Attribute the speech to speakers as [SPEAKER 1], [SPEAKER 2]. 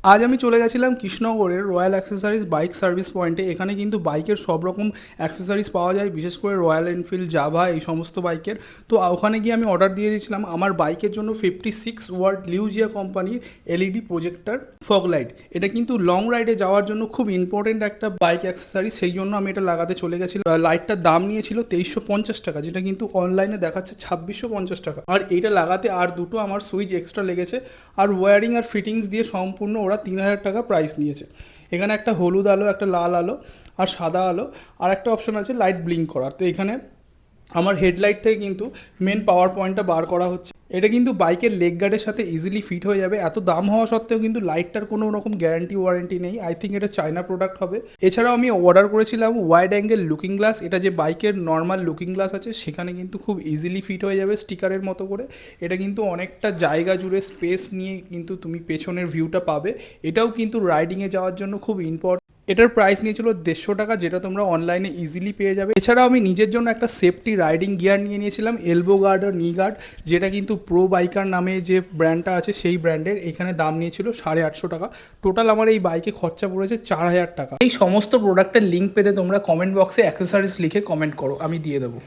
[SPEAKER 1] আজ আমি চলে গেছিলাম কৃষ্ণনগরের রয়্যাল অ্যাক্সেসরিজ বাইক সার্ভিস পয়েন্টে। এখানে কিন্তু বাইকের সব রকম অ্যাক্সেসরিজ পাওয়া যায়, বিশেষ করে রয়্যাল এনফিল্ড, জাভা, এই সমস্ত বাইকের। তো ওখানে গিয়ে আমি অর্ডার দিয়ে দিয়েছিলাম আমার বাইকের জন্য 56 ওয়াট লিউজিয়া কোম্পানির এলইডি প্রজেক্টর ফগ লাইট। এটা কিন্তু লং রাইডে যাওয়ার জন্য খুব ইম্পর্টেন্ট একটা বাইক অ্যাক্সেসরিজ, সেই জন্য আমি এটা লাগাতে চলে গেছিলাম। লাইটটার দাম নিয়েছিল 2350 টাকা, যেটা কিন্তু অনলাইনে দেখাচ্ছে 2650 টাকা। আর এইটা লাগাতে আর দুটো আমার সুইচ এক্সট্রা লেগেছে, আর ওয়্যারিং আর ফিটিংস দিয়ে সম্পূর্ণ ওরা 3000 টাকা প্রাইস নিয়েছে। এখানে একটা হলুদ আলো, একটা লাল আলো, আর সাদা আলো, আর একটা অপশন আছে লাইট ব্লিঙ্ক করার। তো এখানে আমার হেডলাইট থেকে কিন্তু মেন পাওয়ার পয়েন্টটা বার করা হচ্ছে। এটা কিন্তু বাইকের লেগ গার্ডের সাথে ইজিলি ফিট হয়ে যাবে। এত দাম হওয়া সত্ত্বেও কিন্তু লাইটটার কোনো রকম গ্যারান্টি ওয়ারেন্টি নেই। আই থিঙ্ক এটা চায়না প্রোডাক্ট হবে। এছাড়াও আমি অর্ডার করেছিলাম ওয়াইড অ্যাঙ্গেল লুকিং গ্লাস। এটা যে বাইকের নর্মাল লুকিং গ্লাস আছে সেখানে কিন্তু খুব ইজিলি ফিট হয়ে যাবে স্টিকারের মতো করে। এটা কিন্তু অনেকটা জায়গা জুড়ে স্পেস নিয়ে কিন্তু তুমি পেছনের ভিউটা পাবে। এটাও কিন্তু রাইডিংয়ে যাওয়ার জন্য খুব ইম্পর্টেন্ট। এটার প্রাইস নিয়েছিল 150 টাকা, যেটা তোমরা অনলাইনে ইজিলি পেয়ে যাবে। এছাড়াও আমি নিজের জন্য একটা সেফটি রাইডিং গিয়ার নিয়ে নিয়েছিলাম, এলবো গার্ড আর নি গার্ড, যেটা কিন্তু প্রো বাইকার নামে যে ব্র্যান্ডটা আছে সেই ব্র্যান্ডের। এখানে দাম নিয়েছিল 850 টাকা। টোটাল আমার এই বাইকে খরচা পড়েছে 4000 টাকা। এই সমস্ত প্রোডাক্টের লিঙ্ক পেতে তোমরা কমেন্ট বক্সে অ্যাক্সেসরিজ লিখে কমেন্ট করো, আমি দিয়ে দেবো।